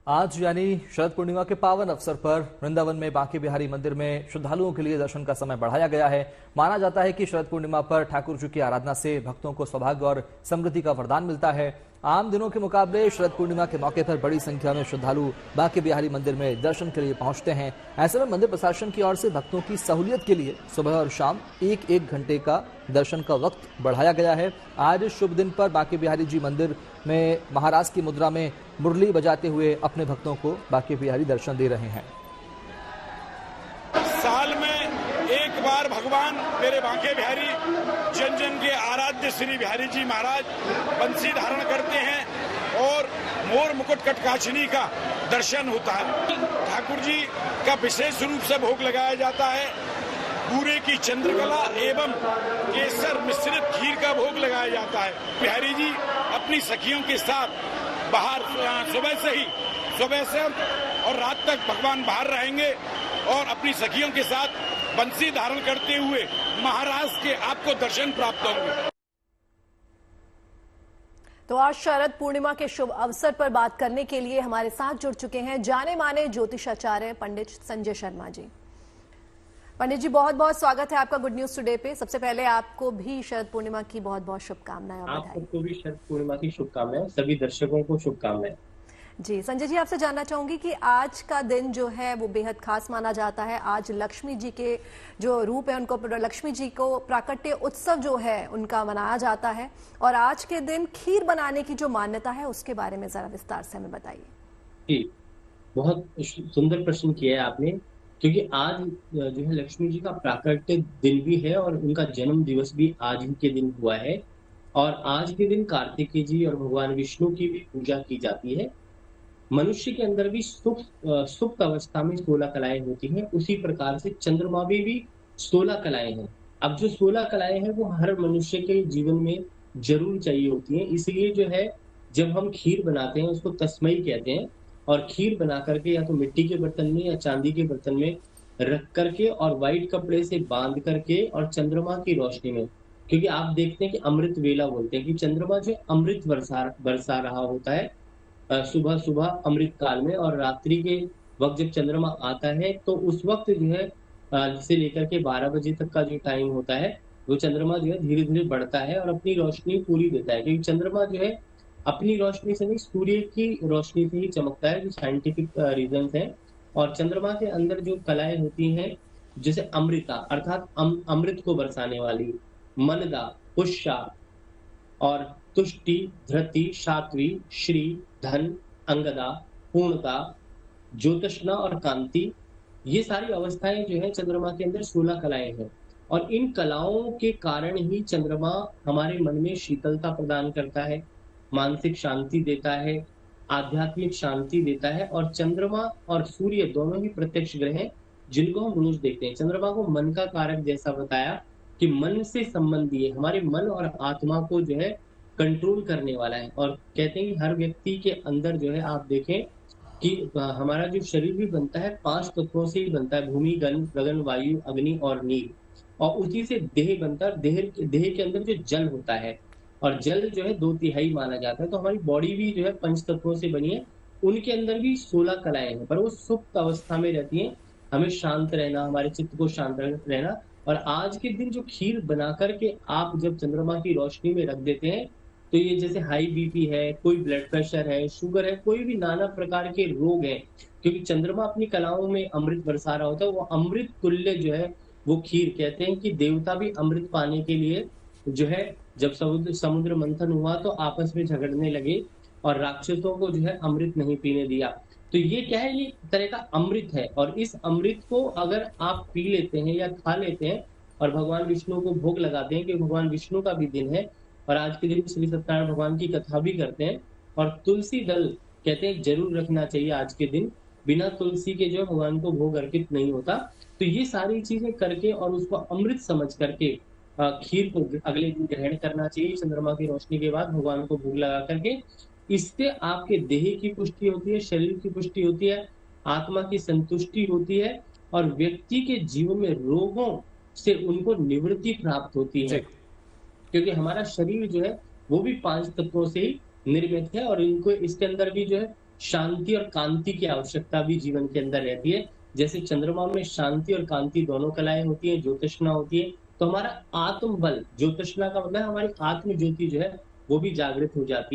आज यानी शरद पूर्णिमा के पावन अवसर पर वृंदावन में बांके बिहारी मंदिर में श्रद्धालुओं के लिए दर्शन का समय बढ़ाया गया है। माना जाता है कि शरद पूर्णिमा पर ठाकुर जी की आराधना से भक्तों को सौभाग्य और समृद्धि का वरदान मिलता है। आम दिनों के मुकाबले शरद पूर्णिमा के मौके पर बड़ी संख्या में श्रद्धालु बांके बिहारी मंदिर में दर्शन के लिए पहुंचते हैं। ऐसे में मंदिर प्रशासन की ओर से भक्तों की सहूलियत के लिए सुबह और शाम एक घंटे का दर्शन का वक्त बढ़ाया गया है। आज शुभ दिन पर बांके बिहारी जी मंदिर में महाराज की मुद्रा में मुरली बजाते हुए अपने भक्तों को बांके बिहारी दर्शन दे रहे हैं। साल में एक बार भगवान मेरे बांके बिहारी जन जन के आराध्य श्री बिहारी जी महाराज बंसी धारण करते हैं और मोर मुकुट कटकाछनी का दर्शन होता है। ठाकुर जी का विशेष रूप से भोग लगाया जाता है। पूरे की चंद्रकला एवं केसर मिश्रित खीर का भोग लगाया जाता है। बिहारी जी अपनी सखियों के साथ बाहर सुबह से और रात तक भगवान बाहर रहेंगे और अपनी सखियों के साथ बंसी धारण करते हुए महाराज के आपको दर्शन प्राप्त होंगे। तो आज शरद पूर्णिमा के शुभ अवसर पर बात करने के लिए हमारे साथ जुड़ चुके हैं जाने माने ज्योतिषाचार्य पंडित संजय शर्मा जी। पंडित जी, बहुत बहुत स्वागत है आपका गुड न्यूज टुडे पे। सबसे पहले आपको भी शरद पूर्णिमा की बहुत बहुत शुभकामनाएं। आप सबको भी शरद पूर्णिमा की शुभकामनाएं, सभी दर्शकों को शुभकामनाएं। जी संजय जी, आपसे जानना चाहूंगी कि आज का दिन जो है वो बेहद खास माना जाता है। आज लक्ष्मी जी के जो रूप है उनको, लक्ष्मी जी को प्राकट्य उत्सव जो है उनका मनाया जाता है और आज के दिन खीर बनाने की जो मान्यता है उसके बारे में जरा विस्तार से हमें बताइए। जी, बहुत सुंदर प्रश्न किया है आपने, क्योंकि आज जो है लक्ष्मी जी का प्राकट्य दिन भी है और उनका जन्म दिवस भी आज ही के दिन हुआ है। और आज के दिन कार्तिकेय जी और भगवान विष्णु की भी पूजा की जाती है। मनुष्य के अंदर भी सुप्त अवस्था में 16 कलाएं होती हैं, उसी प्रकार से चंद्रमा में भी 16 कलाएं हैं। अब जो 16 कलाएं हैं वो हर मनुष्य के जीवन में जरूर चाहिए होती हैं। इसलिए जो है जब हम खीर बनाते हैं उसको तस्मई कहते हैं। और खीर बना करके या तो मिट्टी के बर्तन में या चांदी के बर्तन में रख करके और व्हाइट कपड़े से बांध करके और चंद्रमा की रोशनी में, क्योंकि आप देखते हैं कि अमृत वेला बोलते हैं कि चंद्रमा जो अमृत बरसा रहा होता है सुबह सुबह अमृत काल में, और रात्रि के वक्त जब चंद्रमा आता है तो उस वक्त जो है से लेकर के 12 बजे तक का जो टाइम होता है वो चंद्रमा जो है धीरे धीरे बढ़ता है और अपनी रोशनी पूरी देता है। क्योंकि चंद्रमा जो है अपनी रोशनी से नहीं, सूर्य की रोशनी से ही चमकता है, जो साइंटिफिक रीजंस है। और चंद्रमा के अंदर जो कलाएं होती हैं जैसे अमृता अर्थात अमृत को बरसाने वाली, मनदा, पुष्या और तुष्टि, धृति, शात्वी, श्री, धन, अंगदा, पूर्णता, ज्योतिष्णा और कांति, ये सारी अवस्थाएं जो है चंद्रमा के अंदर 16 कलाएं हैं। और इन कलाओं के कारण ही चंद्रमा हमारे मन में शीतलता प्रदान करता है, मानसिक शांति देता है, आध्यात्मिक शांति देता है। और चंद्रमा और सूर्य दोनों ही प्रत्यक्ष ग्रह हैं जिनको हम रोज देखते हैं। चंद्रमा को मन का कारक जैसा बताया कि मन से संबंधी है, हमारे मन और आत्मा को जो है कंट्रोल करने वाला है। और कहते हैं कि हर व्यक्ति के अंदर जो है आप देखें कि हमारा जो शरीर भी बनता है 5 तत्वों से ही बनता है, भूमि, गगन, वायु, अग्नि और नील। और उसी से देह बनता है। देह के अंदर जो जल होता है और जल जो है 2/3 माना जाता है। तो हमारी बॉडी भी जो है 5 तत्वों से बनी है। उनके अंदर भी 16 कलाएं हैं, पर वो सुप्त अवस्था में रहती है। हमें शांत रहना, हमारे चित्त को शांत रहना। और आज के दिन जो खीर बना करके आप जब चंद्रमा की रोशनी में रख देते हैं तो ये जैसे हाई बीपी है, कोई ब्लड प्रेशर है, शुगर है, कोई भी नाना प्रकार के रोग हैं, क्योंकि चंद्रमा अपनी कलाओं में अमृत बरसा रहा होता है, वो अमृत तुल्य जो है वो खीर। कहते हैं कि देवता भी अमृत पाने के लिए जो है जब समुद्र मंथन हुआ तो आपस में झगड़ने लगे और राक्षसों को जो है अमृत नहीं पीने दिया। तो ये क्या है, ये तरह का अमृत है। और इस अमृत को अगर आप पी लेते हैं या खा लेते हैं और भगवान विष्णु को भोग लगाते हैं, कि भगवान विष्णु का भी दिन है और आज के दिन श्री सत्यनारायण भगवान की कथा भी करते हैं। और तुलसी दल कहते हैं जरूर रखना चाहिए आज के दिन, बिना तुलसी के जो भगवान को भोग अर्पित नहीं होता। तो ये सारी चीजें करके और उसको अमृत समझ करके खीर को अगले दिन ग्रहण करना चाहिए चंद्रमा की रोशनी के बाद भगवान को भोग लगा करके। इससे आपके देह की पुष्टि होती है, शरीर की पुष्टि होती है, आत्मा की संतुष्टि होती है और व्यक्ति के जीवन में रोगों से उनको निवृत्ति प्राप्त होती है। क्योंकि हमारा शरीर जो है वो भी 5 तत्वों से ही निर्मित है और इनको इसके अंदर भी जो है शांति और कांति की आवश्यकता भी जीवन के अंदर रहती है। जैसे चंद्रमा में शांति और कांति दोनों कलाएं होती है, ज्योतिष्ना होती है, तो हमारा आत्म बल, ज्योतिष्ना का मतलब है हमारी आत्म ज्योति जो है वो भी जागृत हो जाती है।